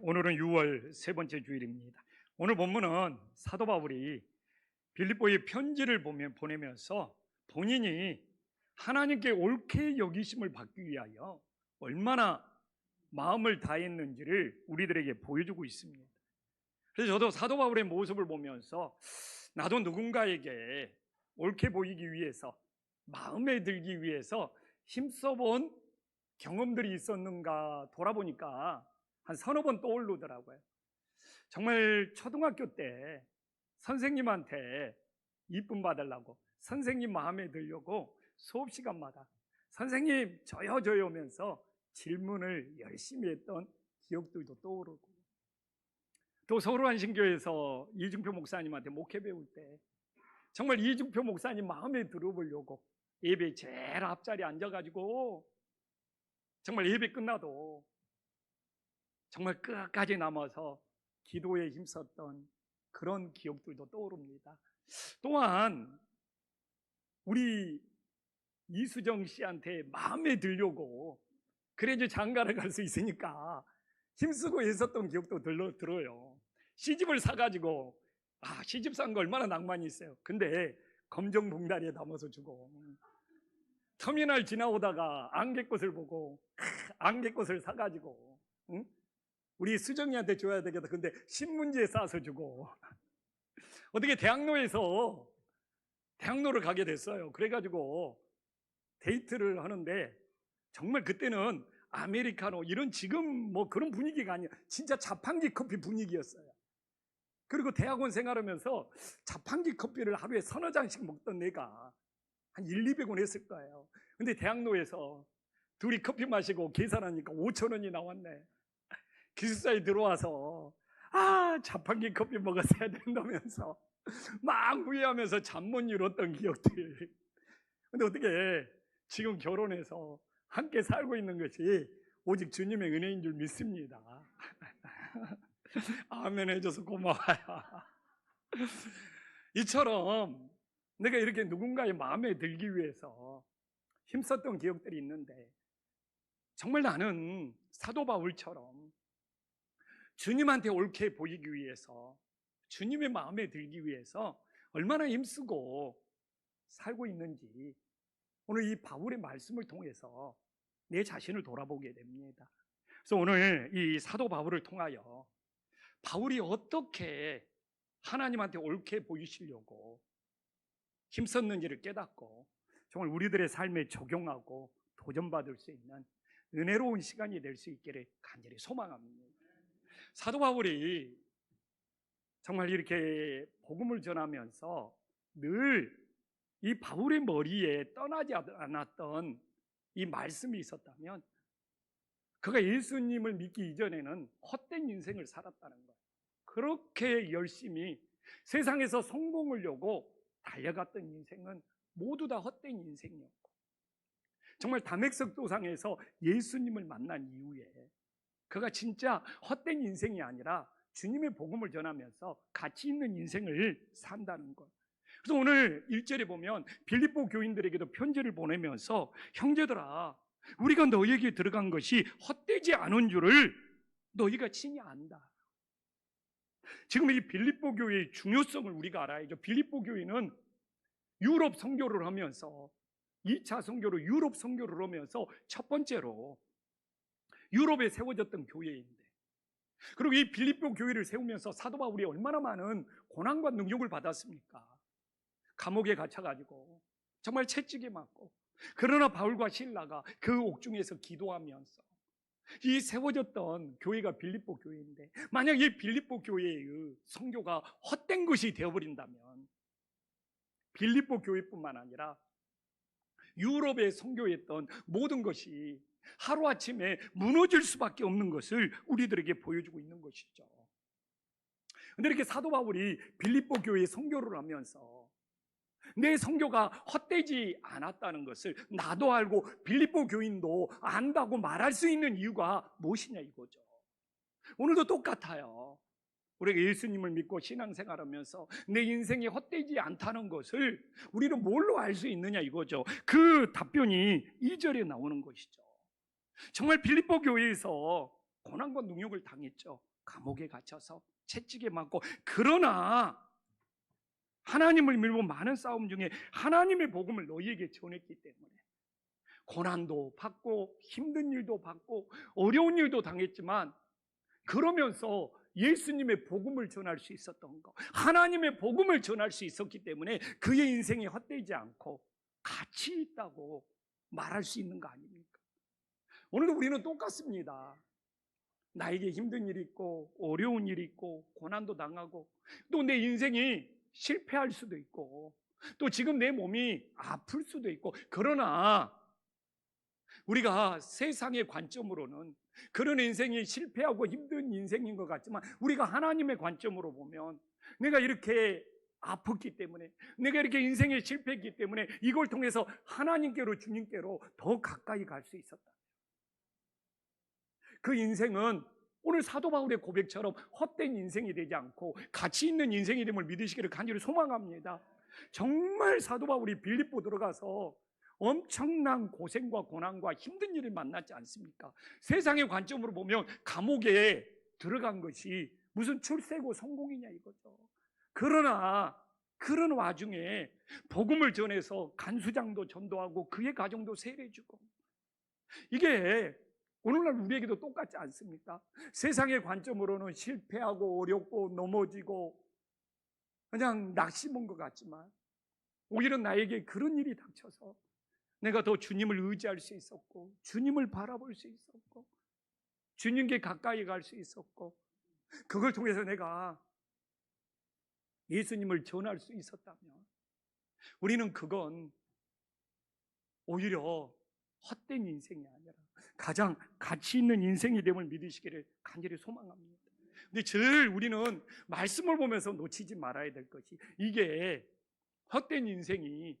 오늘은 6월 세 번째 주일입니다. 오늘 본문은 사도 바울이 빌립보에 편지를 보내면서 본인이 하나님께 옳게 여기심을 받기 위하여 얼마나 마음을 다했는지를 우리들에게 보여주고 있습니다. 그래서 저도 사도 바울의 모습을 보면서 나도 누군가에게 옳게 보이기 위해서, 마음에 들기 위해서 힘써본 경험들이 있었는가 돌아보니까 한 서너 번 떠오르더라고요. 정말 초등학교 때 선생님한테 이쁨 받으려고, 선생님 마음에 들려고 수업 시간마다 선생님 저요 하면서 질문을 열심히 했던 기억들도 떠오르고, 또 서울한신교에서 이중표 목사님한테 목회 배울 때 정말 이중표 목사님 마음에 들어보려고 예배 제일 앞자리에 앉아가지고 정말 예배 끝나도 정말 끝까지 남아서 기도에 힘썼던 그런 기억들도 떠오릅니다. 또한 우리 이수정 씨한테 마음에 들려고, 그래야지 장가를 갈 수 있으니까 힘쓰고 애썼던 기억도 들어요. 시집을 사가지고, 시집 산 거 얼마나 낭만이 있어요. 근데 검정 봉다리에 담아서 주고, 터미널 지나오다가 안개꽃을 보고 안개꽃을 사가지고, 응? 우리 수정이한테 줘야 되겠다. 근데 신문지에 싸서 주고, 어떻게 대학로를 가게 됐어요. 그래가지고 데이트를 하는데 정말 그때는 아메리카노 이런 지금 뭐 그런 분위기가 아니야. 진짜 자판기 커피 분위기였어요. 그리고 대학원 생활하면서 자판기 커피를 하루에 서너 잔씩 먹던 내가 한 200원 했을 거예요. 근데 대학로에서 둘이 커피 마시고 계산하니까 5,000원이 나왔네. 기숙사에 들어와서 자판기 커피 먹었어야 된다면서 막 후회하면서 잠 못 이뤘던 기억들. 근데 어떻게 지금 결혼해서 함께 살고 있는 것이 오직 주님의 은혜인 줄 믿습니다. 아멘 해줘서 고마워요. 이처럼 내가 이렇게 누군가의 마음에 들기 위해서 힘썼던 기억들이 있는데, 정말 나는 사도 바울처럼 주님한테 옳게 보이기 위해서, 주님의 마음에 들기 위해서 얼마나 힘쓰고 살고 있는지 오늘 이 바울의 말씀을 통해서 내 자신을 돌아보게 됩니다. 그래서 오늘 이 사도 바울을 통하여 바울이 어떻게 하나님한테 옳게 보이시려고 힘썼는지를 깨닫고 정말 우리들의 삶에 적용하고 도전받을 수 있는 은혜로운 시간이 될 수 있기를 간절히 소망합니다. 사도 바울이 정말 이렇게 복음을 전하면서 늘 이 바울의 머리에 떠나지 않았던 이 말씀이 있었다면, 그가 예수님을 믿기 이전에는 헛된 인생을 살았다는 거예요. 그렇게 열심히 세상에서 성공하려고 달려갔던 인생은 모두 다 헛된 인생이었고, 정말 다메섹 도상에서 예수님을 만난 이후에 그가 진짜 헛된 인생이 아니라 주님의 복음을 전하면서 가치 있는 인생을 산다는 것. 그래서 오늘 1절에 보면 빌립보 교인들에게도 편지를 보내면서, 형제들아, 우리가 너희에게 들어간 것이 헛되지 않은 줄을 너희가 친히 안다. 지금 이 빌립보 교회의 중요성을 우리가 알아야죠. 빌립보 교회는 유럽 선교를 하면서 2차 선교로 유럽 선교를 하면서 첫 번째로 유럽에 세워졌던 교회인데, 그리고 이 빌립보 교회를 세우면서 사도 바울이 얼마나 많은 고난과 능욕을 받았습니까? 감옥에 갇혀가지고 정말 채찍에 맞고, 그러나 바울과 실라가 그 옥중에서 기도하면서 이 세워졌던 교회가 빌립보 교회인데, 만약 이 빌립보 교회의 선교가 헛된 것이 되어버린다면 빌립보 교회뿐만 아니라 유럽에 선교했던 모든 것이 하루아침에 무너질 수밖에 없는 것을 우리들에게 보여주고 있는 것이죠. 그런데 이렇게 사도 바울이 빌립보 교회에 선교를 하면서 내 선교가 헛되지 않았다는 것을 나도 알고 빌립보 교인도 안다고 말할 수 있는 이유가 무엇이냐 이거죠. 오늘도 똑같아요. 우리가 예수님을 믿고 신앙생활하면서 내 인생이 헛되지 않다는 것을 우리는 뭘로 알 수 있느냐 이거죠. 그 답변이 2절에 나오는 것이죠. 정말 빌립보 교회에서 고난과 능욕을 당했죠. 감옥에 갇혀서 채찍에 맞고. 그러나 하나님을 믿고 많은 싸움 중에 하나님의 복음을 너희에게 전했기 때문에 고난도 받고 힘든 일도 받고 어려운 일도 당했지만, 그러면서 예수님의 복음을 전할 수 있었던 것, 하나님의 복음을 전할 수 있었기 때문에 그의 인생이 헛되지 않고 가치 있다고 말할 수 있는 거 아닙니까? 오늘도 우리는 똑같습니다. 나에게 힘든 일이 있고 어려운 일이 있고 고난도 당하고, 또 내 인생이 실패할 수도 있고, 또 지금 내 몸이 아플 수도 있고, 그러나 우리가 세상의 관점으로는 그런 인생이 실패하고 힘든 인생인 것 같지만, 우리가 하나님의 관점으로 보면 내가 이렇게 아팠기 때문에, 내가 이렇게 인생에 실패했기 때문에 이걸 통해서 하나님께로, 주님께로 더 가까이 갈 수 있었다. 그 인생은 오늘 사도 바울의 고백처럼 헛된 인생이 되지 않고 가치 있는 인생이 됨을 믿으시기를 간절히 소망합니다. 정말 사도 바울이 빌립보 들어가서 엄청난 고생과 고난과 힘든 일을 만났지 않습니까? 세상의 관점으로 보면 감옥에 들어간 것이 무슨 출세고 성공이냐 이거죠. 그러나 그런 와중에 복음을 전해서 간수장도 전도하고 그의 가정도 세례주고, 이게 오늘날 우리에게도 똑같지 않습니까? 세상의 관점으로는 실패하고 어렵고 넘어지고 그냥 낙심한 것 같지만, 오히려 나에게 그런 일이 닥쳐서 내가 더 주님을 의지할 수 있었고, 주님을 바라볼 수 있었고, 주님께 가까이 갈 수 있었고, 그걸 통해서 내가 예수님을 전할 수 있었다면, 우리는 그건 오히려 헛된 인생이 아니라 가장 가치 있는 인생이 됨을 믿으시기를 간절히 소망합니다. 근데 늘 우리는 말씀을 보면서 놓치지 말아야 될 것이, 이게 헛된 인생이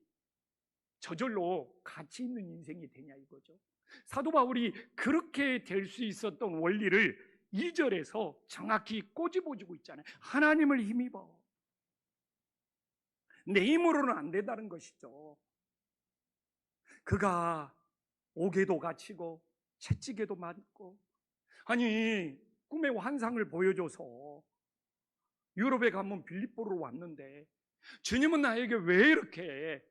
저절로 가치 있는 인생이 되냐 이거죠. 사도 바울이 그렇게 될 수 있었던 원리를 2절에서 정확히 꼬집어주고 있잖아요. 하나님을 힘입어. 내 힘으로는 안 된다는 것이죠. 그가 옥에도 갇히고 채찍에도 맞고, 아니 꿈의 환상을 보여줘서 유럽에 가면 빌립보로 왔는데, 주님은 나에게 왜 이렇게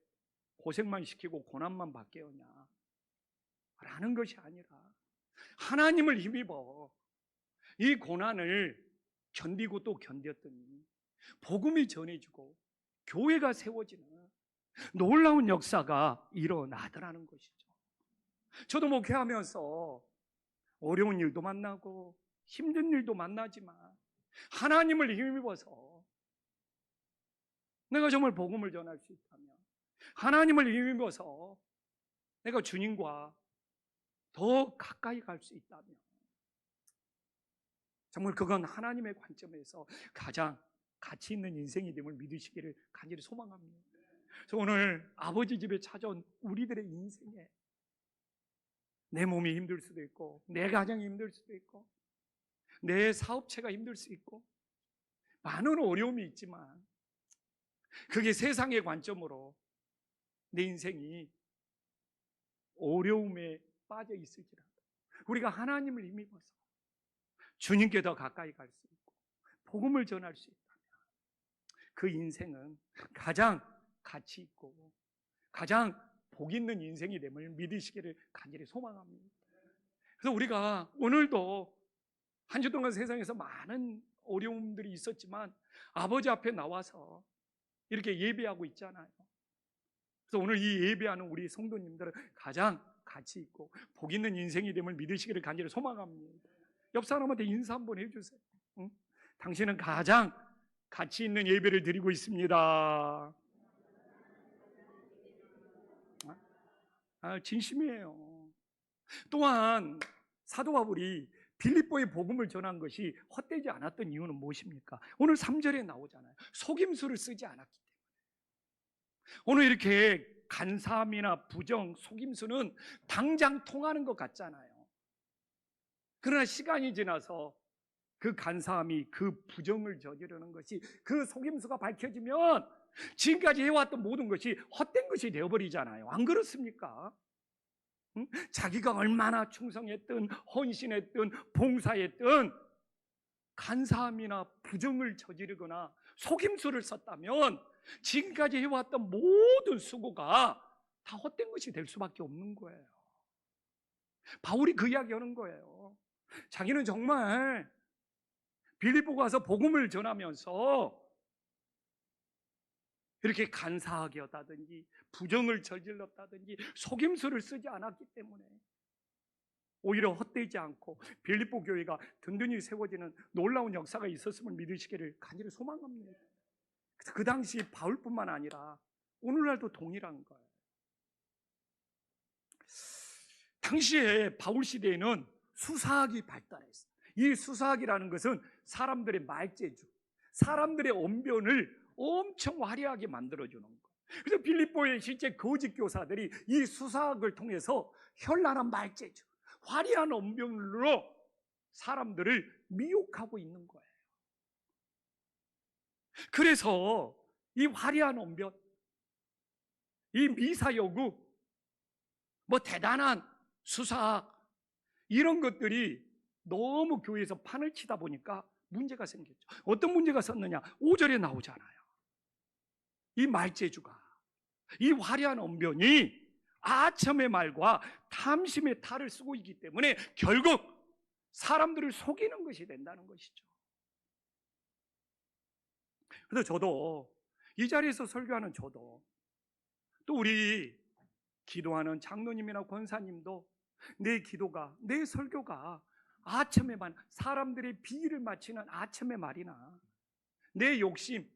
고생만 시키고 고난만 받게 하냐 라는 것이 아니라, 하나님을 힘입어 이 고난을 견디고 또 견뎠더니 복음이 전해지고 교회가 세워지는 놀라운 역사가 일어나더라는 것이죠. 저도 목회하면서 어려운 일도 만나고 힘든 일도 만나지만, 하나님을 힘입어서 내가 정말 복음을 전할 수 있다면, 하나님을 힘입어서 내가 주님과 더 가까이 갈 수 있다면, 정말 그건 하나님의 관점에서 가장 가치 있는 인생이 됨을 믿으시기를 간절히 소망합니다. 그래서 오늘 아버지 집에 찾아온 우리들의 인생에 내 몸이 힘들 수도 있고, 내 가정이 힘들 수도 있고, 내 사업체가 힘들 수 있고, 많은 어려움이 있지만, 그게 세상의 관점으로 내 인생이 어려움에 빠져 있을지라도 우리가 하나님을 힘입어서 주님께 더 가까이 갈 수 있고 복음을 전할 수 있다면, 그 인생은 가장 가치 있고 가장 복 있는 인생이 됨을 믿으시기를 간절히 소망합니다. 그래서 우리가 오늘도 한 주 동안 세상에서 많은 어려움들이 있었지만 아버지 앞에 나와서 이렇게 예배하고 있잖아요. 그래서 오늘 이 예배하는 우리 성도님들은 가장 가치 있고 복 있는 인생이 됨을 믿으시기를 간절히 소망합니다. 옆 사람한테 인사 한번 해주세요. 응? 당신은 가장 가치 있는 예배를 드리고 있습니다. 진심이에요. 또한 사도 바울이 빌립보의 복음을 전한 것이 헛되지 않았던 이유는 무엇입니까? 오늘 3절에 나오잖아요. 속임수를 쓰지 않았기 때문에. 오늘 이렇게 간사함이나 부정, 속임수는 당장 통하는 것 같잖아요. 그러나 시간이 지나서 그 간사함이 그 부정을 저지르는 것이, 그 속임수가 밝혀지면 지금까지 해왔던 모든 것이 헛된 것이 되어버리잖아요. 안 그렇습니까? 응? 자기가 얼마나 충성했든 헌신했든 봉사했든 간사함이나 부정을 저지르거나 속임수를 썼다면 지금까지 해왔던 모든 수고가 다 헛된 것이 될 수밖에 없는 거예요. 바울이 그 이야기하는 거예요. 자기는 정말 빌립보 가서 복음을 전하면서 이렇게 간사하게 했다든지 부정을 저질렀다든지 속임수를 쓰지 않았기 때문에 오히려 헛되지 않고 빌립보 교회가 든든히 세워지는 놀라운 역사가 있었음을 믿으시기를 간절히 소망합니다. 그 당시 바울뿐만 아니라 오늘날도 동일한 거예요. 당시에 바울 시대에는 수사학이 발달했어요. 이 수사학이라는 것은 사람들의 말재주, 사람들의 언변을 엄청 화려하게 만들어주는 거. 그래서 빌립보의 실제 거짓 교사들이 이 수사학을 통해서 현란한 말재주, 화려한 언변으로 사람들을 미혹하고 있는 거예요. 그래서 이 화려한 언변, 이 미사여구, 뭐 대단한 수사학, 이런 것들이 너무 교회에서 판을 치다 보니까 문제가 생겼죠. 어떤 문제가 생겼느냐? 5절에 나오잖아요. 이 말재주가, 이 화려한 언변이 아첨의 말과 탐심의 탈을 쓰고 있기 때문에 결국 사람들을 속이는 것이 된다는 것이죠. 그래서 저도 이 자리에서 설교하는 저도 또 우리 기도하는 장로님이나 권사님도 내 기도가, 내 설교가 아첨의 말, 사람들의 비위를 맞추는 아첨의 말이나 내 욕심,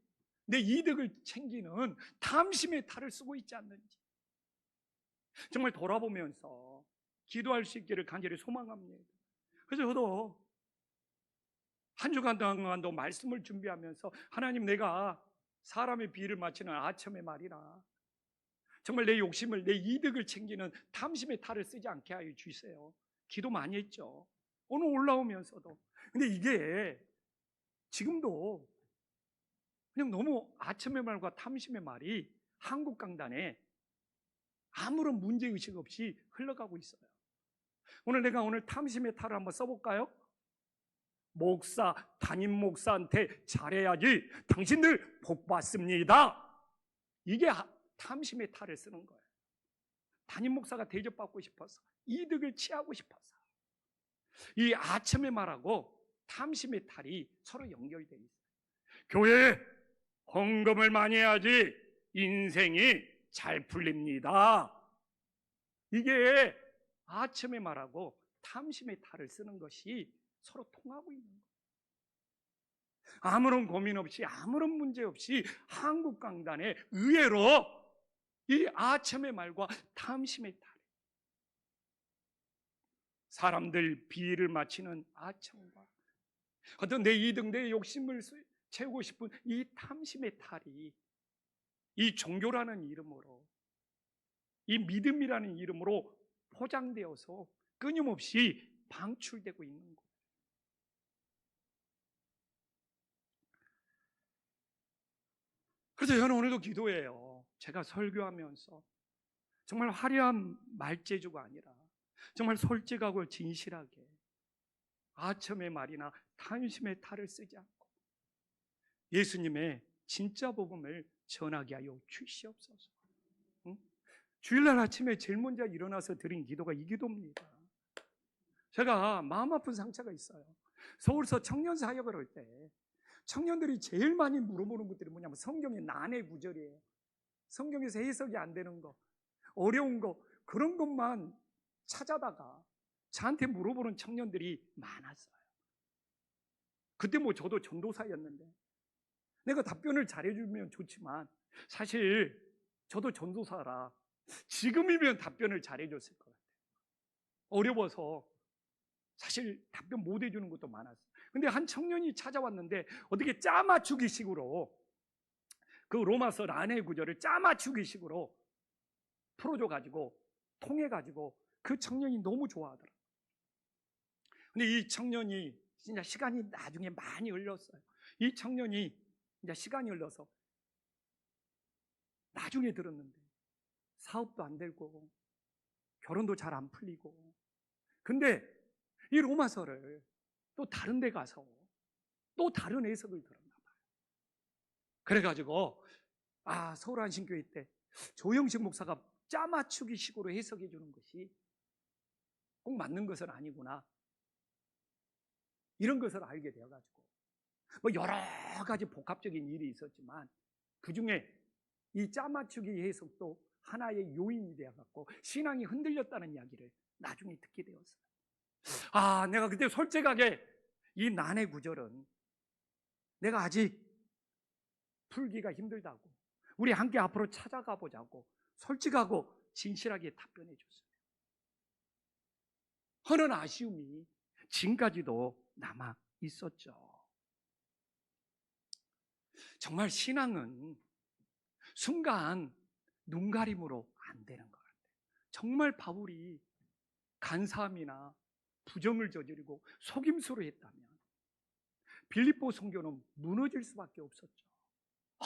내 이득을 챙기는 탐심의 탈을 쓰고 있지 않는지 정말 돌아보면서 기도할 수 있기를 간절히 소망합니다. 그래서 저도 한 주간 동안도 말씀을 준비하면서 하나님, 내가 사람의 비위를 맞추는 아첨의 말이나 정말 내 욕심을, 내 이득을 챙기는 탐심의 탈을 쓰지 않게 하여 주세요. 기도 많이 했죠. 오늘 올라오면서도. 근데 이게 지금도 그냥 너무 아첨의 말과 탐심의 말이 한국 강단에 아무런 문제의식 없이 흘러가고 있어요. 오늘 탐심의 탈을 한번 써볼까요? 목사, 담임 목사한테 잘해야지 당신들 복 받습니다. 이게 탐심의 탈을 쓰는 거예요. 담임 목사가 대접받고 싶어서, 이득을 취하고 싶어서. 이 아첨의 말하고 탐심의 탈이 서로 연결이 되어 있어요. 교회에 헌금을 많이 해야지 인생이 잘 풀립니다. 이게 아첨의 말하고 탐심의 탈을 쓰는 것이 서로 통하고 있는 거예요. 아무런 고민 없이, 아무런 문제 없이 한국 강단에 의외로 이 아첨의 말과 탐심의 탈, 사람들 비위를 맞추는 아첨과 어떤 내 이득, 내 욕심을 채우고 싶은 이 탐심의 탈이 이 종교라는 이름으로, 이 믿음이라는 이름으로 포장되어서 끊임없이 방출되고 있는 거예요. 그래서 저는 오늘도 기도해요. 제가 설교하면서 정말 화려한 말재주가 아니라 정말 솔직하고 진실하게 아첨의 말이나 탐심의 탈을 쓰지 않고 예수님의 진짜 복음을 전하게 하여 주시옵소서. 응? 주일날 아침에 제일 먼저 일어나서 드린 기도가 이 기도입니다. 제가 마음 아픈 상처가 있어요. 서울서 청년 사역을 할 때 청년들이 제일 많이 물어보는 것들이 뭐냐면 성경의 난해 구절이에요. 성경에서 해석이 안 되는 거, 어려운 거, 그런 것만 찾아다가 저한테 물어보는 청년들이 많았어요. 그때 뭐 저도 전도사였는데 내가 답변을 잘해주면 좋지만 사실 저도 전도사라 지금이면 답변을 잘해줬을 것 같아요. 어려워서 사실 답변 못 해주는 것도 많았어요. 근데 한 청년이 찾아왔는데 어떻게 짜맞추기 식으로 그 로마서 난해 구절을 짜맞추기 식으로 풀어줘가지고 통해가지고 그 청년이 너무 좋아하더라고요. 근데 이 청년이 진짜 시간이 나중에 많이 흘렀어요. 이 청년이 이제 시간이 흘러서 나중에 들었는데 사업도 안 되고 결혼도 잘 안 풀리고. 근데 이 로마서를 또 다른 데 가서 또 다른 해석을 들었나 봐요. 그래가지고 서울한신교회 때 조영식 목사가 짜맞추기 식으로 해석해 주는 것이 꼭 맞는 것은 아니구나, 이런 것을 알게 되어가지고 뭐 여러 가지 복합적인 일이 있었지만 그 중에 이 짜맞추기 해석도 하나의 요인이 되어갖고 신앙이 흔들렸다는 이야기를 나중에 듣게 되었어요. 내가 그때 솔직하게 이 난의 구절은 내가 아직 풀기가 힘들다고, 우리 함께 앞으로 찾아가 보자고 솔직하고 진실하게 답변해 줬어요. 하는 아쉬움이 지금까지도 남아 있었죠. 정말 신앙은 순간 눈가림으로 안 되는 것 같아요. 정말 바울이 간사함이나 부정을 저지르고 속임수로 했다면 빌립보 선교는 무너질 수밖에 없었죠.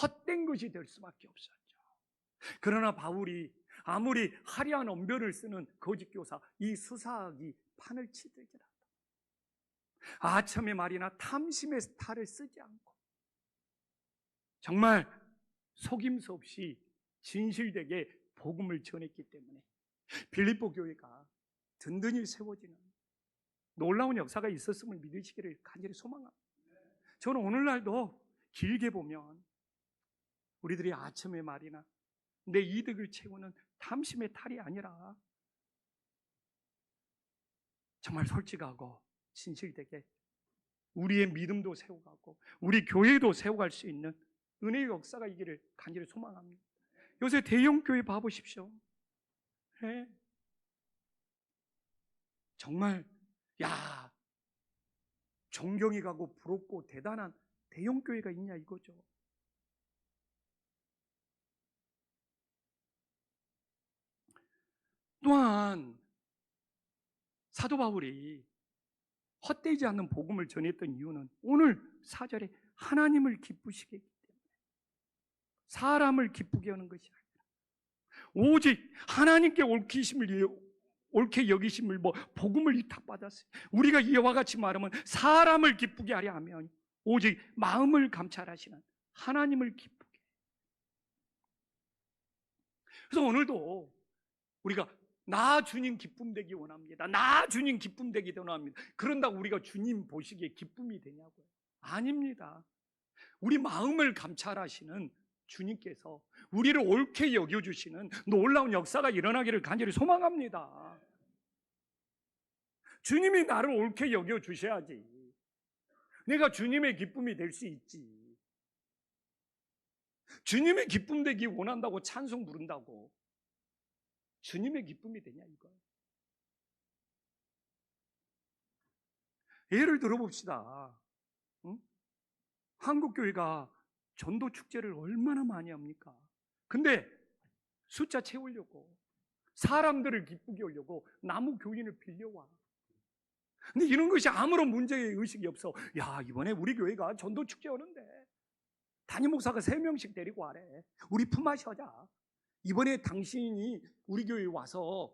헛된 것이 될 수밖에 없었죠. 그러나 바울이 아무리 화려한 언변을 쓰는 거짓교사 이 수사학이 판을 치더라도 아첨의 말이나 탐심의 스타를 쓰지 않고 정말 속임수 없이 진실되게 복음을 전했기 때문에 빌립보 교회가 든든히 세워지는 놀라운 역사가 있었음을 믿으시기를 간절히 소망합니다. 저는 오늘날도 길게 보면 우리들이 아첨의 말이나 내 이득을 채우는 탐심의 탈이 아니라 정말 솔직하고 진실되게 우리의 믿음도 세워가고 우리 교회도 세워갈 수 있는 은혜의 역사가 있기를 간절히 소망합니다. 요새 대형 교회 봐보십시오. 네. 정말 존경이 가고 부럽고 대단한 대형 교회가 있냐 이거죠. 또한 사도 바울이 헛되지 않는 복음을 전했던 이유는 오늘 4절에 하나님을 기쁘시게 했기 때문에, 사람을 기쁘게 하는 것이 아니라 오직 하나님께 옳게 여기심을 복음을 위탁받았어요. 우리가 이와 같이 말하면 사람을 기쁘게 하려 하면 오직 마음을 감찰하시는 하나님을 기쁘게. 그래서 오늘도 우리가 나 주님 기쁨 되기 원합니다. 나 주님 기쁨 되기 원합니다. 그런다고 우리가 주님 보시기에 기쁨이 되냐고요? 아닙니다. 우리 마음을 감찰하시는 주님께서 우리를 옳게 여겨주시는 놀라운 역사가 일어나기를 간절히 소망합니다. 주님이 나를 옳게 여겨주셔야지 내가 주님의 기쁨이 될 수 있지. 주님의 기쁨 되기 원한다고 찬송 부른다고 주님의 기쁨이 되냐 이거예요. 예를 들어봅시다. 한국교회가 전도 축제를 얼마나 많이 합니까? 근데 숫자 채우려고 사람들을 기쁘게 하려고 나무 교인을 빌려와. 근데 이런 것이 아무런 문제의식이 없어. 이번에 우리 교회가 전도 축제 하는데 담임 목사가 3명씩 데리고 와래. 우리 품앗이 하자. 이번에 당신이 우리 교회에 와서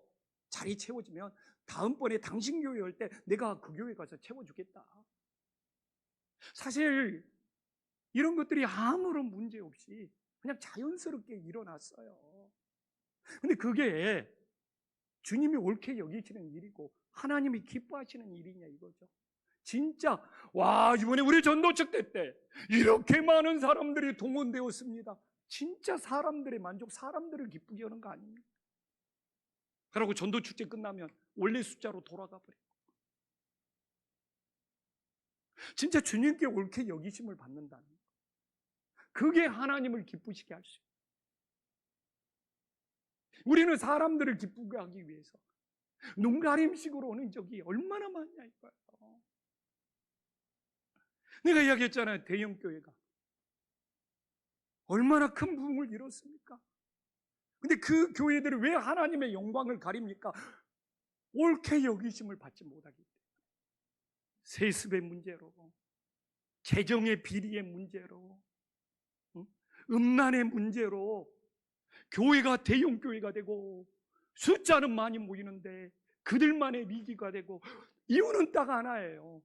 자리 채워지면 다음번에 당신 교회 할 때 내가 그 교회 가서 채워주겠다. 사실 이런 것들이 아무런 문제 없이 그냥 자연스럽게 일어났어요. 근데 그게 주님이 옳게 여기시는 일이고 하나님이 기뻐하시는 일이냐 이거죠. 진짜 이번에 우리 전도축제 때 이렇게 많은 사람들이 동원되었습니다. 진짜 사람들의 만족, 사람들을 기쁘게 하는 거 아닙니까? 그러고 전도축제 끝나면 원래 숫자로 돌아가 버리고 진짜 주님께 옳게 여기심을 받는다는 거, 그게 하나님을 기쁘시게 할 수 있어요. 우리는 사람들을 기쁘게 하기 위해서 눈가림식으로 오는 적이 얼마나 많냐 이거예요. 내가 이야기했잖아요. 대형교회가 얼마나 큰 부흥을 이뤘습니까? 근데 그 교회들이 왜 하나님의 영광을 가립니까? 옳게 여기심을 받지 못하기 때문에. 세습의 문제로, 재정의 비리의 문제로, 음란의 문제로 교회가 대형교회가 되고 숫자는 많이 모이는데 그들만의 미기가 되고, 이유는 딱 하나예요.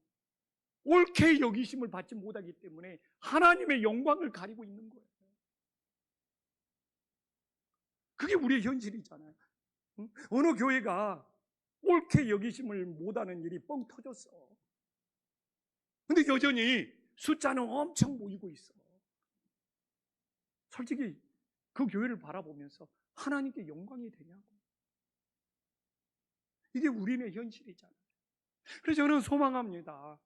옳게 여기심을 받지 못하기 때문에 하나님의 영광을 가리고 있는 거예요. 그게 우리의 현실이잖아요. 어느 교회가 옳게 여기심을 못하는 일이 뻥 터졌어. 근데 여전히 숫자는 엄청 모이고 있어. 솔직히 그 교회를 바라보면서 하나님께 영광이 되냐고. 이게 우리네 현실이잖아요. 그래서 저는 소망합니다.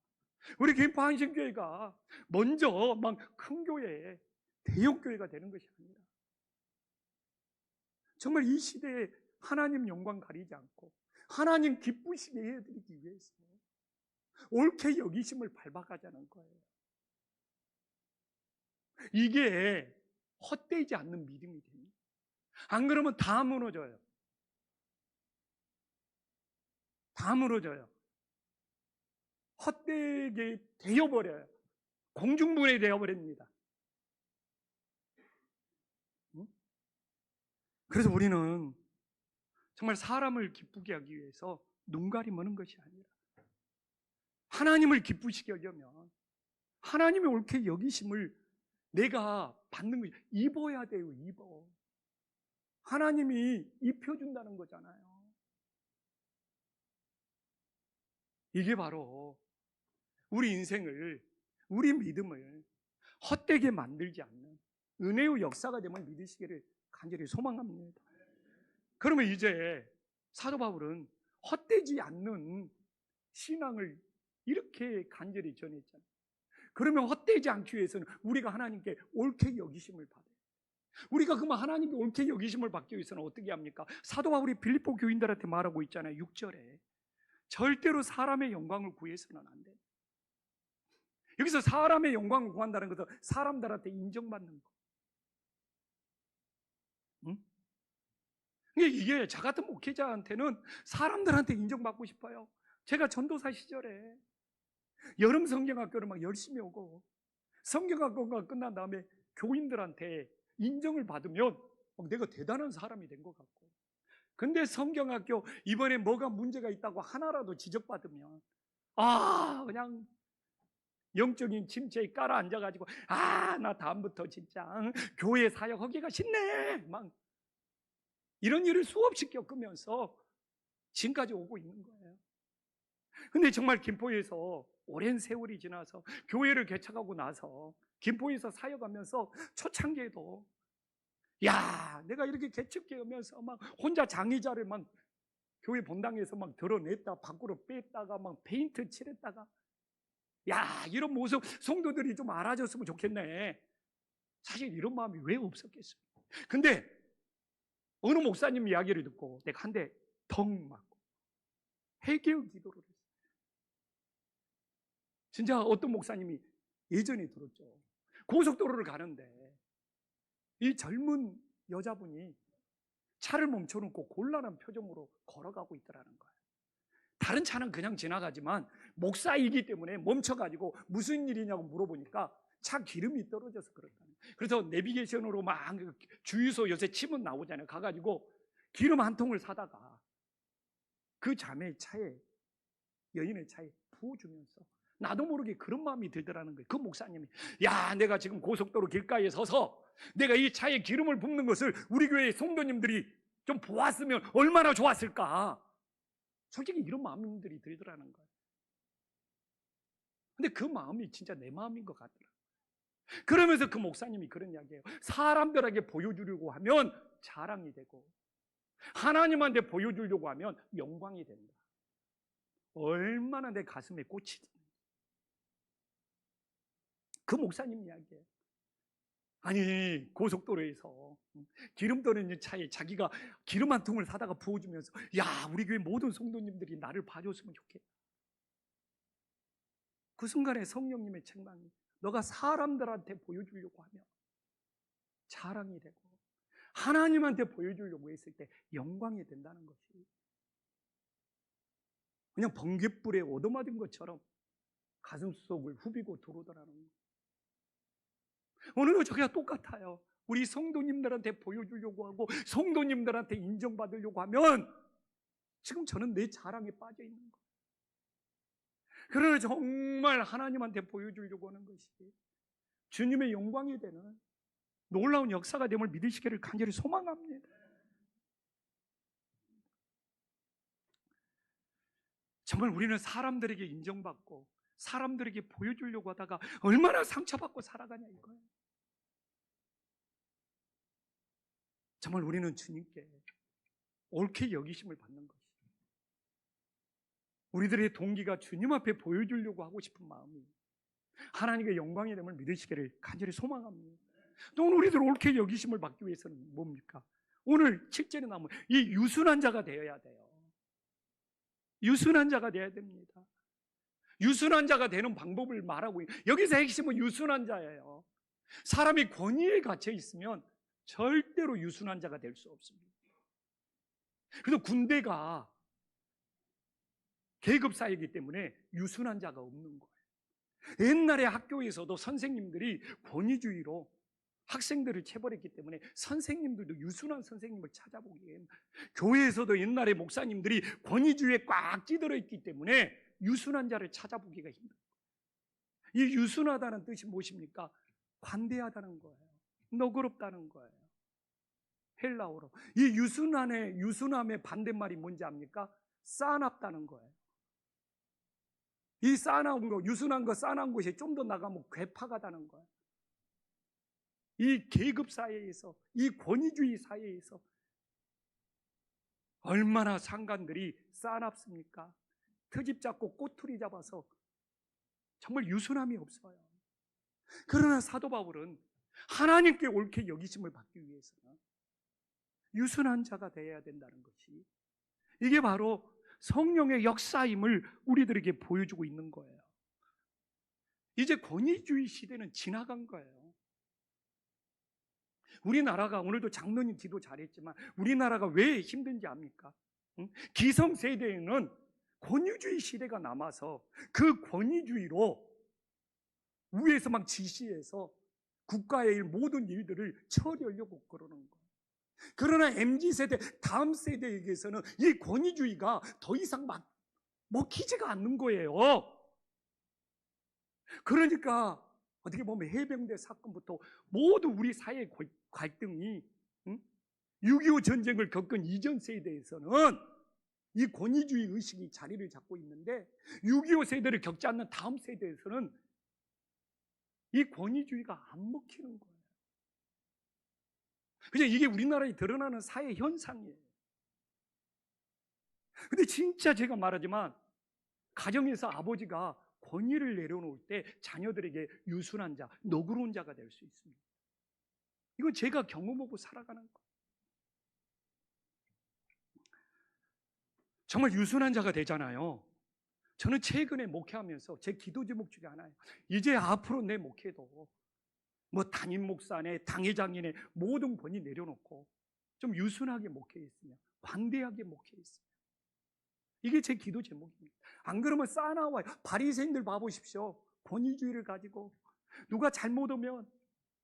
우리 김포한신교회가 먼저 막 큰 교회, 대형 교회가 되는 것이 아니라 정말 이 시대에 하나님 영광 가리지 않고 하나님 기쁘시게 해드리기 위해서 옳게 여기심을 밟아가자는 거예요. 이게 헛되지 않는 믿음이 됩니다. 안 그러면 다 무너져요. 다 무너져요. 헛되게 되어버려요. 공중분해 되어버립니다. 그래서 우리는 정말 사람을 기쁘게 하기 위해서 눈 가리무는 것이 아니라 하나님을 기쁘시게 하려면 하나님의 옳게 여기심을 내가 받는 거예요. 입어야 돼요. 입어. 하나님이 입혀준다는 거잖아요. 이게 바로 우리 인생을, 우리 믿음을 헛되게 만들지 않는 은혜의 역사가 되면 믿으시기를 간절히 소망합니다. 그러면 이제 사도 바울은 헛되지 않는 신앙을 이렇게 간절히 전했잖아요. 그러면 헛되지 않기 위해서는 우리가 하나님께 옳게 여기심을 받아요. 우리가 그러면 하나님께 옳게 여기심을 받기 위해서는 어떻게 합니까? 사도 바울이 빌립보 교인들한테 말하고 있잖아요. 6절에 절대로 사람의 영광을 구해서는 안 돼. 여기서 사람의 영광을 구한다는 것은 사람들한테 인정받는 거. 응? 이게 저 같은 목회자한테는 사람들한테 인정받고 싶어요. 제가 전도사 시절에 여름 성경학교를 막 열심히 오고 성경학교가 끝난 다음에 교인들한테 인정을 받으면 내가 대단한 사람이 된 것 같고, 근데 성경학교 이번에 뭐가 문제가 있다고 하나라도 지적받으면 그냥 영적인 침체에 깔아 앉아가지고 나 다음부터 진짜 교회 사역하기가 싫네 막 이런 일을 수없이 겪으면서 지금까지 오고 있는 거예요. 근데 정말 김포에서 오랜 세월이 지나서 교회를 개척하고 나서 김포에서 사역하면서 초창기에도 내가 이렇게 개척하면서 막 혼자 장의자를 막 교회 본당에서 막 드러냈다 밖으로 뺐다가 막 페인트 칠했다가 이런 모습 성도들이 좀 알아줬으면 좋겠네. 사실 이런 마음이 왜 없었겠어요. 근데 어느 목사님 이야기를 듣고 내가 한 대 덩 맞고 회개의 기도를 했어요. 진짜 어떤 목사님이 예전에 들었죠. 고속도로를 가는데 이 젊은 여자분이 차를 멈춰놓고 곤란한 표정으로 걸어가고 있더라는 거예요. 다른 차는 그냥 지나가지만 목사이기 때문에 멈춰가지고 무슨 일이냐고 물어보니까 차 기름이 떨어져서 그렇다는 거예요. 그래서 내비게이션으로 막 주유소 요새 치면 나오잖아요. 가가지고 기름 한 통을 사다가 그 자매의 차에, 여인의 차에 부어주면서 나도 모르게 그런 마음이 들더라는 거예요. 그 목사님이 내가 지금 고속도로 길가에 서서 내가 이 차에 기름을 붓는 것을 우리 교회 성도님들이 좀 보았으면 얼마나 좋았을까. 솔직히 이런 마음들이 들더라는 거예요. 근데 그 마음이 진짜 내 마음인 것 같더라고요. 그러면서 그 목사님이 그런 이야기예요. 사람들에게 보여주려고 하면 자랑이 되고 하나님한테 보여주려고 하면 영광이 된다. 얼마나 내 가슴에 꽂히 드는지. 그 목사님 이야기예요. 아니 고속도로에서 기름 떨어지는 차에 자기가 기름 한 통을 사다가 부어주면서 우리 교회 모든 성도님들이 나를 봐줬으면 좋겠다. 그 순간에 성령님의 책망이 너가 사람들한테 보여주려고 하면 자랑이 되고 하나님한테 보여주려고 했을 때 영광이 된다는 것이 그냥 번갯불에 얻어맞은 것처럼 가슴속을 후비고 들어오더라는 거예요. 오늘도 저희가 똑같아요. 우리 성도님들한테 보여주려고 하고 성도님들한테 인정받으려고 하면 지금 저는 내 자랑에 빠져 있는 거예요. 그러나 정말 하나님한테 보여주려고 하는 것이 주님의 영광이 되는 놀라운 역사가 됨을 믿으시기를 간절히 소망합니다. 정말 우리는 사람들에게 인정받고 사람들에게 보여주려고 하다가 얼마나 상처받고 살아가냐 이거예요. 정말 우리는 주님께 옳게 여기심을 받는 것이죠. 우리들의 동기가 주님 앞에 보여주려고 하고 싶은 마음이 하나님의 영광이 됨을 믿으시기를 간절히 소망합니다. 또 오늘 우리들 옳게 여기심을 받기 위해서는 뭡니까? 오늘 7절에 나오면 이 유순한 자가 되어야 돼요. 유순한 자가 되어야 됩니다. 유순한 자가 되는 방법을 말하고 여기서 핵심은 유순한 자예요. 사람이 권위에 갇혀 있으면 절대로 유순한 자가 될 수 없습니다. 그래서 군대가 계급사이기 때문에 유순한 자가 없는 거예요. 옛날에 학교에서도 선생님들이 권위주의로 학생들을 체벌했기 때문에 선생님들도 유순한 선생님을 찾아보기에, 교회에서도 옛날에 목사님들이 권위주의에 꽉 찌들어 있기 때문에 유순한 자를 찾아보기가 힘들어요. 이 유순하다는 뜻이 무엇입니까? 관대하다는 거예요. 너그럽다는 거예요. 헬라어로. 이 유순함의 반대말이 뭔지 압니까? 싸납다는 거예요. 이 싸나운 거, 유순한 거, 싸나운 것이 좀 더 나가면 괴팍하다는 거예요. 이 계급 사회에서, 이 권위주의 사회에서 얼마나 상관들이 싸납습니까? 트집 잡고 꼬투리 잡아서 정말 유순함이 없어요. 그러나 사도 바울은 하나님께 옳게 여기심을 받기 위해서는 유순한 자가 되어야 된다는 것이, 이게 바로 성령의 역사임을 우리들에게 보여주고 있는 거예요. 이제 권위주의 시대는 지나간 거예요. 우리나라가, 오늘도 장로님 기도 잘했지만 우리나라가 왜 힘든지 압니까? 기성세대에는 권위주의 시대가 남아서 그 권위주의로 위에서 막 지시해서 국가의 모든 일들을 처리하려고 그러는 거예요. 그러나 MZ세대, 다음 세대에게서는 이 권위주의가 더 이상 막 먹히지가 않는 거예요. 그러니까 어떻게 보면 해병대 사건부터 모두 우리 사회 갈등이 6.25 전쟁을 겪은 이전 세대에서는 이 권위주의 의식이 자리를 잡고 있는데 6.25 세대를 겪지 않는 다음 세대에서는 이 권위주의가 안 먹히는 거예요. 그냥 이게 우리나라에 드러나는 사회 현상이에요. 근데 진짜 제가 말하지만 가정에서 아버지가 권위를 내려놓을 때 자녀들에게 유순한 자, 너그러운 자가 될 수 있습니다. 이건 제가 경험하고 살아가는 거예요. 정말 유순한 자가 되잖아요. 저는 최근에 목회하면서 제 기도 제목 중에 하나예요. 이제 앞으로 내 목회도 뭐 담임 목사네, 당회장이네 모든 권위 내려놓고 좀 유순하게 목회했으면, 관대하게 목회했으면, 이게 제 기도 제목입니다. 안 그러면 싸나와요. 바리새인들 봐보십시오. 권위주의를 가지고 누가 잘못 오면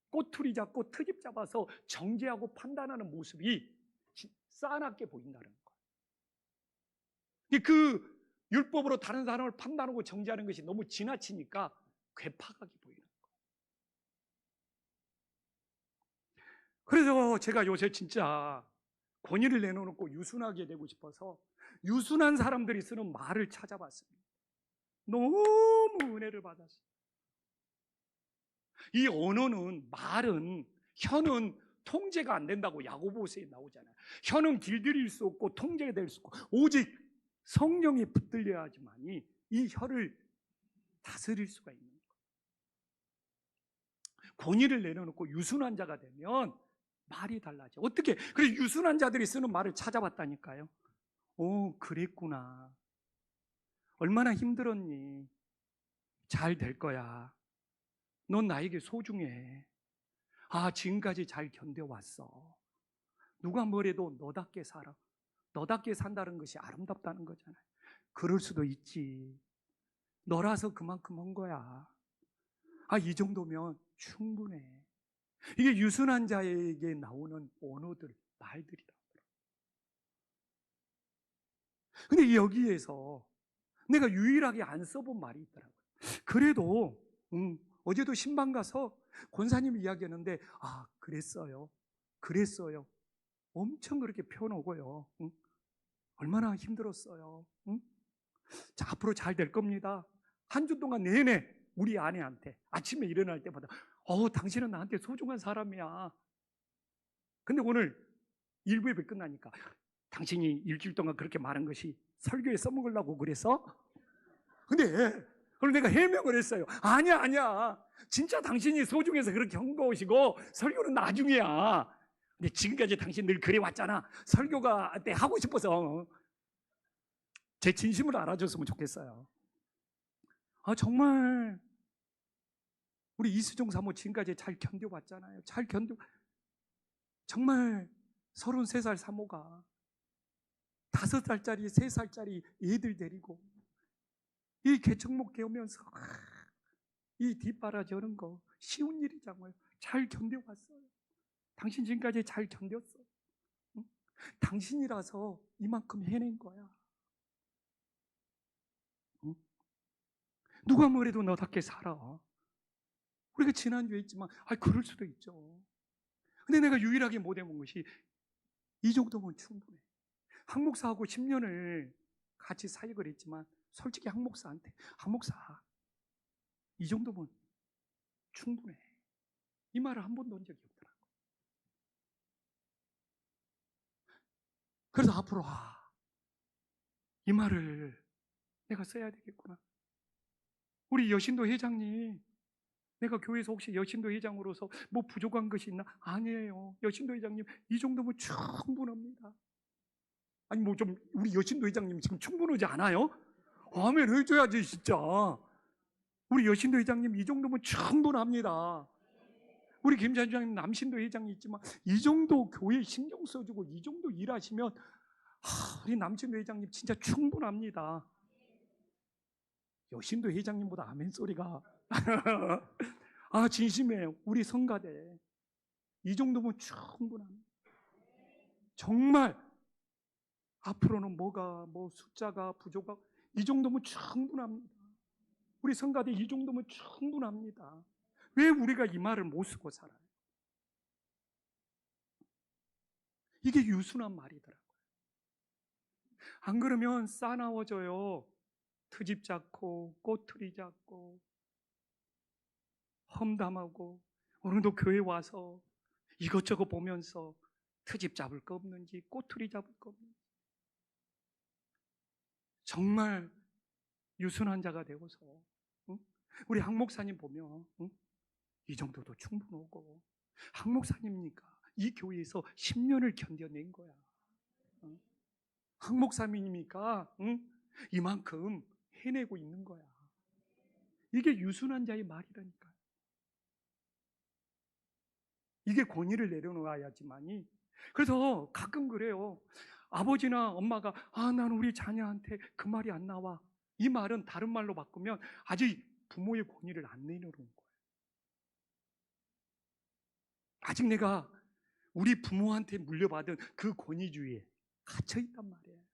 꼬투리 잡고 트집 잡아서 정죄하고 판단하는 모습이 싸납게 보인다는 거예요. 그 율법으로 다른 사람을 판단하고 정죄하는 것이 너무 지나치니까 괴팍하게 보이는 거예요. 그래서 제가 요새 진짜 권위를 내놓고 유순하게 되고 싶어서 유순한 사람들이 쓰는 말을 찾아봤습니다. 너무 은혜를 받았어요. 이 언어는, 말은, 혀는 통제가 안 된다고 야고보서에 나오잖아요. 혀는 길들일 수 없고 통제가 될 수 없고 오직 성령이 붙들려야지만이 이 혀를 다스릴 수가 있는 거예요. 권위를 내려놓고 유순한 자가 되면 말이 달라져. 어떻게? 그래서 유순한 자들이 쓰는 말을 찾아봤다니까요. 오, 그랬구나. 얼마나 힘들었니? 잘 될 거야. 넌 나에게 소중해. 아, 지금까지 잘 견뎌왔어. 누가 뭐래도 너답게 살아. 너답게 산다는 것이 아름답다는 거잖아요. 그럴 수도 있지. 너라서 그만큼 한 거야. 아, 이 정도면 충분해. 이게 유순한 자에게 나오는 언어들, 말들이다. 근데 여기에서 내가 유일하게 안 써본 말이 있더라고요. 그래도 어제도 신방 가서 권사님이 이야기했는데, 아, 그랬어요. 엄청 그렇게 펴놓고요. 얼마나 힘들었어요. 자, 앞으로 잘 될 겁니다. 한 주 동안 내내 우리 아내한테 아침에 일어날 때마다 당신은 나한테 소중한 사람이야. 근데 오늘 일부 예배 끝나니까 당신이 일주일 동안 그렇게 말한 것이 설교에 써먹으려고 그래서? 근데 그걸 내가 해명을 했어요. 아니야. 진짜 당신이 소중해서 그렇게 한거시고 설교는 나중이야. 근데 지금까지 당신 늘 그래 왔잖아. 설교가 때 하고 싶어서. 제 진심을 알아줬으면 좋겠어요. 정말 우리 이수종 사모 지금까지 잘 견뎌왔잖아요. 정말 33살 사모가 5살짜리 3살짜리 애들 데리고 이 개척목 깨우면서 이 뒷바라지는 거 쉬운 일이잖아요. 잘 견뎌왔어요. 당신 지금까지 잘 견뎠어. 응? 당신이라서 이만큼 해낸 거야. 응? 누가 뭐래도 너답게 살아. 우리가 지난주에 있지만 그럴 수도 있죠. 근데 내가 유일하게 못 해본 것이 이 정도면 충분해. 한 목사하고 10년을 같이 사역을 했지만 솔직히 한 목사한테 한 목사 이 정도면 충분해. 이 말을 한 번도 한 적이 없더라고. 그래서 앞으로 이 말을 내가 써야 되겠구나. 우리 여신도 회장님, 내가 교회에서 혹시 여신도 회장으로서 뭐 부족한 것이 있나? 아니에요. 여신도 회장님 이 정도면 충분합니다. 아니 뭐 좀 우리 여신도 회장님 지금 충분하지 않아요? 아멘 해줘야지 진짜. 우리 여신도 회장님 이 정도면 충분합니다. 우리 김찬주장님 남신도 회장이 있지만 이 정도 교회에 신경 써주고 이 정도 일하시면 우리 남신도 회장님 진짜 충분합니다. 여신도 회장님보다 아멘 소리가 진심이에요. 우리 성가대 이 정도면 충분합니다. 정말 앞으로는 뭐 숫자가 부족하고 이 정도면 충분합니다. 우리 성가대 이 정도면 충분합니다. 왜 우리가 이 말을 못 쓰고 살아요? 이게 유순한 말이더라고요. 안 그러면 싸나워져요. 트집 잡고 꼬투리 잡고 험담하고 오늘도 교회 와서 이것저것 보면서 트집 잡을 거 없는지 꼬투리 잡을 거 없는지 정말 유순한 자가 되고서 우리 한 목사님 보면 이 정도도 충분하고 한 목사님이니까 이 교회에서 10년을 견뎌낸 거야. 한 목사님이니까 이만큼 해내고 있는 거야. 이게 유순한 자의 말이라니까요. 이게 권위를 내려놓아야지만이. 그래서 가끔 그래요. 아버지나 엄마가 난 우리 자녀한테 그 말이 안 나와. 이 말은 다른 말로 바꾸면 아직 부모의 권위를 안 내려놓은 거예요. 아직 내가 우리 부모한테 물려받은 그 권위주의에 갇혀있단 말이에요.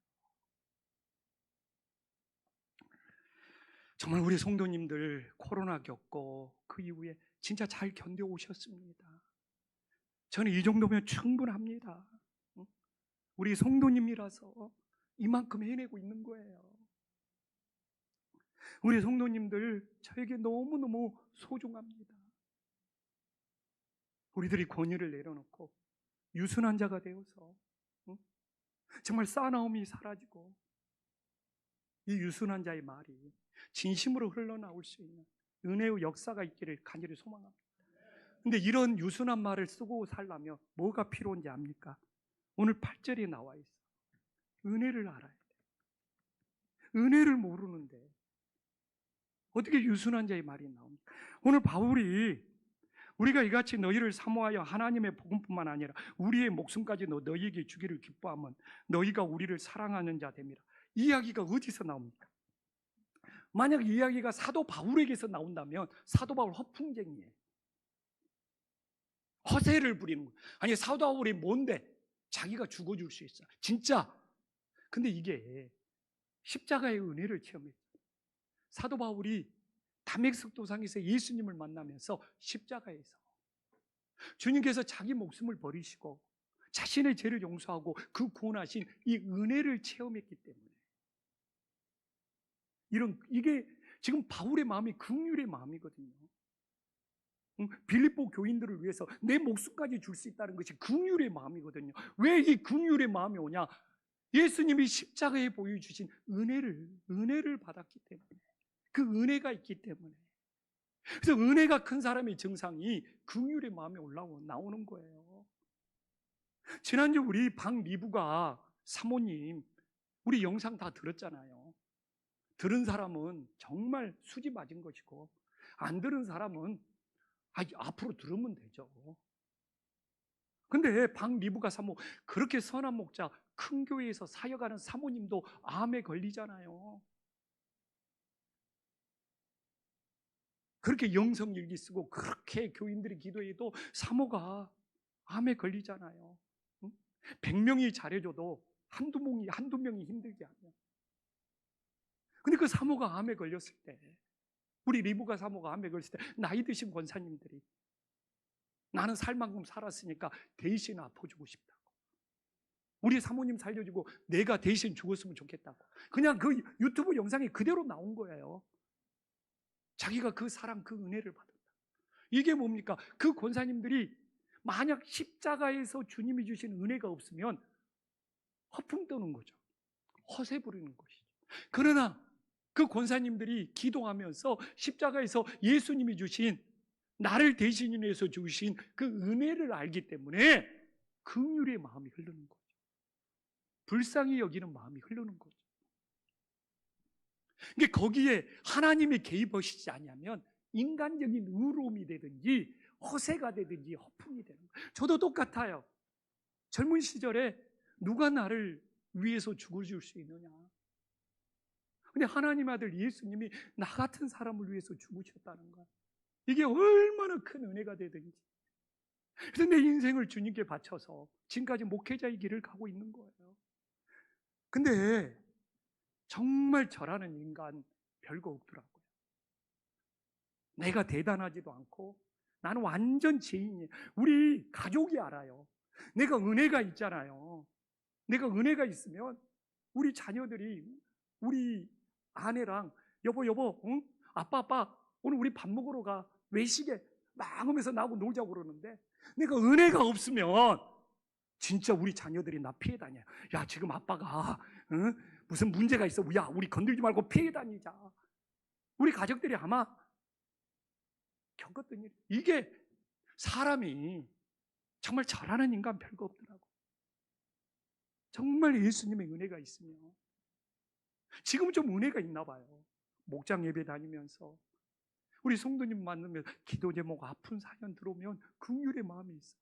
정말 우리 성도님들 코로나 겪고 그 이후에 진짜 잘 견뎌오셨습니다. 저는 이 정도면 충분합니다. 우리 성도님이라서 이만큼 해내고 있는 거예요. 우리 성도님들 저에게 너무너무 소중합니다. 우리들이 권위를 내려놓고 유순한 자가 되어서 정말 싸나움이 사라지고 이 유순한 자의 말이 진심으로 흘러나올 수 있는 은혜의 역사가 있기를 간절히 소망합니다. 근데 이런 유순한 말을 쓰고 살려면 뭐가 필요한지 압니까? 오늘 8절에 나와 있어. 은혜를 알아야 돼. 은혜를 모르는데 어떻게 유순한 자의 말이 나옵니까? 오늘 바울이 우리가 이같이 너희를 사모하여 하나님의 복음뿐만 아니라 우리의 목숨까지 너희에게 주기를 기뻐하면 너희가 우리를 사랑하는 자 됨이라. 이 이야기가 어디서 나옵니까? 만약 이 이야기가 사도 바울에게서 나온다면 사도 바울 허풍쟁이에요. 허세를 부리는 거예요. 아니, 사도 바울이 뭔데? 자기가 죽어줄 수 있어. 진짜. 근데 이게 십자가의 은혜를 체험했어요. 사도 바울이 다메섹 도상에서 예수님을 만나면서 십자가에서 주님께서 자기 목숨을 버리시고 자신의 죄를 용서하고 그 구원하신 이 은혜를 체험했기 때문에 이게 지금 바울의 마음이 긍휼의 마음이거든요. 빌립보 교인들을 위해서 내 목숨까지 줄 수 있다는 것이 긍휼의 마음이거든요. 왜 이 긍휼의 마음이 오냐? 예수님이 십자가에 보여주신 은혜를 받았기 때문에, 그 은혜가 있기 때문에. 그래서 은혜가 큰 사람의 증상이 긍휼의 마음이 나오는 거예요. 지난주 우리 박리부가 사모님 우리 영상 다 들었잖아요. 들은 사람은 정말 수지 맞은 것이고, 안 들은 사람은 앞으로 들으면 되죠. 근데 박리부가 사모, 그렇게 선한 목자, 큰 교회에서 사역하는 사모님도 암에 걸리잖아요. 그렇게 영성일기 쓰고 그렇게 교인들이 기도해도 사모가 암에 걸리잖아요. 100명이 잘해줘도 한두 명이 힘들게 하면. 근데 그 사모가 암에 걸렸을 때, 우리 리부가 사모가 암에 걸렸을 때 나이 드신 권사님들이 나는 살 만큼 살았으니까 대신 아파주고 싶다고, 우리 사모님 살려주고 내가 대신 죽었으면 좋겠다고, 그냥 그 유튜브 영상이 그대로 나온 거예요. 자기가 그 사랑, 그 은혜를 받았다. 이게 뭡니까? 그 권사님들이 만약 십자가에서 주님이 주신 은혜가 없으면 허풍 떠는 거죠. 허세 부리는 것이죠. 그러나 그 권사님들이 기도하면서 십자가에서 예수님이 주신, 나를 대신해서 주신 그 은혜를 알기 때문에 긍휼의 마음이 흐르는 거죠. 불쌍히 여기는 마음이 흐르는 거죠. 이게 거기에 하나님이 개입하시지 않으면 인간적인 의로움이 되든지 허세가 되든지 허풍이 되는 거예요. 저도 똑같아요. 젊은 시절에 누가 나를 위해서 죽어줄 수 있느냐? 근데 하나님 아들 예수님이 나 같은 사람을 위해서 죽으셨다는 거예요. 이게 얼마나 큰 은혜가 되든지. 그래서 내 인생을 주님께 바쳐서 지금까지 목회자의 길을 가고 있는 거예요. 근데 정말 저라는 인간 별거 없더라고요. 내가 대단하지도 않고 나는 완전 죄인이에요. 우리 가족이 알아요. 내가 은혜가 있잖아요. 내가 은혜가 있으면 우리 자녀들이, 우리 아내랑 여보 응? 아빠 오늘 우리 밥 먹으러 가, 외식에 막 하면서 나하고 놀자고 그러는데, 내가 은혜가 없으면 진짜 우리 자녀들이 나 피해 다녀요. 야, 지금 아빠가 응? 무슨 문제가 있어. 야, 우리 건들지 말고 피해 다니자. 우리 가족들이 아마 겪었던 일. 이게 사람이 정말 잘하는 인간 별거 없더라고. 정말 예수님의 은혜가 있으면. 지금은 좀 은혜가 있나 봐요. 목장 예배 다니면서 우리 성도님 만나면 기도 제목 아픈 사연 들어오면 긍휼의 마음이 있어.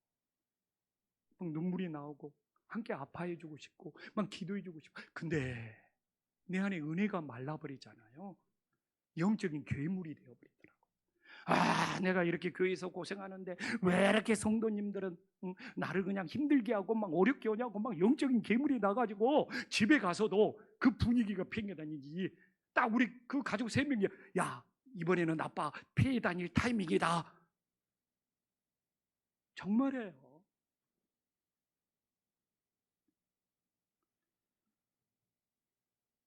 막 눈물이 나오고 함께 아파해주고 싶고 막 기도해주고 싶고. 근데 내 안에 은혜가 말라버리잖아요. 영적인 괴물이 되어버리더라고. 내가 이렇게 교회에서 고생하는데 왜 이렇게 성도님들은 나를 그냥 힘들게 하고 막 어렵게 하냐고, 막 영적인 괴물이 나가지고 집에 가서도 그 분위기가 팽개 다니지. 딱 우리 그 가족 3명이 야, 이번에는 아빠 피해 다닐 타이밍이다. 정말이에요.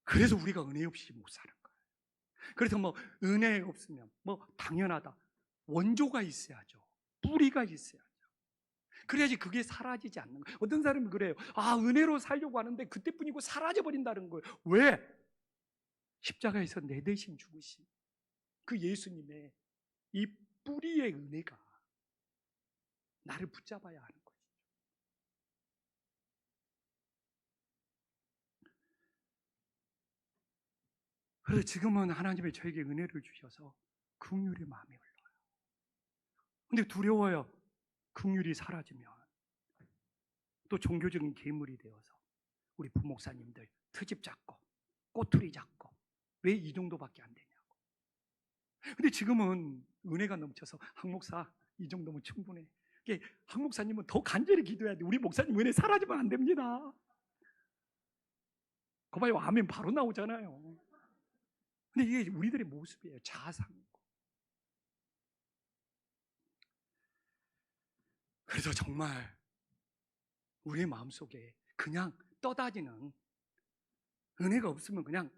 그래서 우리가 은혜 없이 못 사는 거예요. 그래서 뭐 은혜 없으면 뭐 당연하다. 원조가 있어야죠. 뿌리가 있어야죠. 그래야지 그게 사라지지 않는 거예요. 어떤 사람은 그래요. 은혜로 살려고 하는데 그때뿐이고 사라져버린다는 거예요. 왜? 십자가에서 내 대신 죽으신 그 예수님의 이 뿌리의 은혜가 나를 붙잡아야 하는 거죠. 그래서 지금은 하나님이 저에게 은혜를 주셔서 긍휼의 마음이 흘러요. 근데 두려워요. 긍휼이 사라지면 또 종교적인 괴물이 되어서 우리 부목사님들 트집 잡고 꼬투리 잡고 왜 이 정도밖에 안 되냐고. 근데 지금은 은혜가 넘쳐서 한 목사 이 정도면 충분해. 한 목사님은 더 간절히 기도해야 돼. 우리 목사님 은혜 사라지면 안 됩니다. 그 봐요, 아멘 바로 나오잖아요. 근데 이게 우리들의 모습이에요. 자상고. 그래서 정말 우리의 마음속에 그냥 떠다니는, 은혜가 없으면 그냥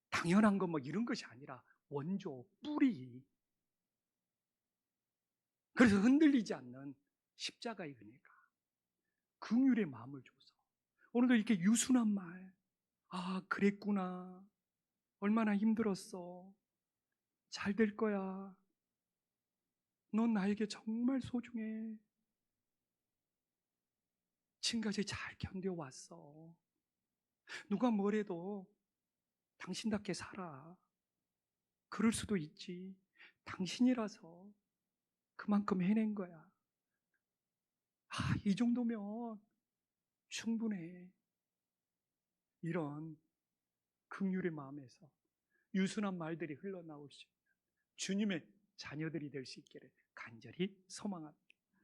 당연한 거 뭐 이런 것이 아니라 원조, 뿌리. 그래서 흔들리지 않는 십자가의 은혜가 긍휼의 마음을 줘서 오늘도 이렇게 유순한 말, 아 그랬구나, 얼마나 힘들었어, 잘 될 거야, 넌 나에게 정말 소중해, 지금까지 잘 견뎌왔어, 누가 뭐래도 당신답게 살아, 그럴 수도 있지, 당신이라서 그만큼 해낸 거야, 이 정도면 충분해. 이런 긍휼의 마음에서 유순한 말들이 흘러나올 수 있는 주님의 자녀들이 될 수 있기를 간절히 소망합니다.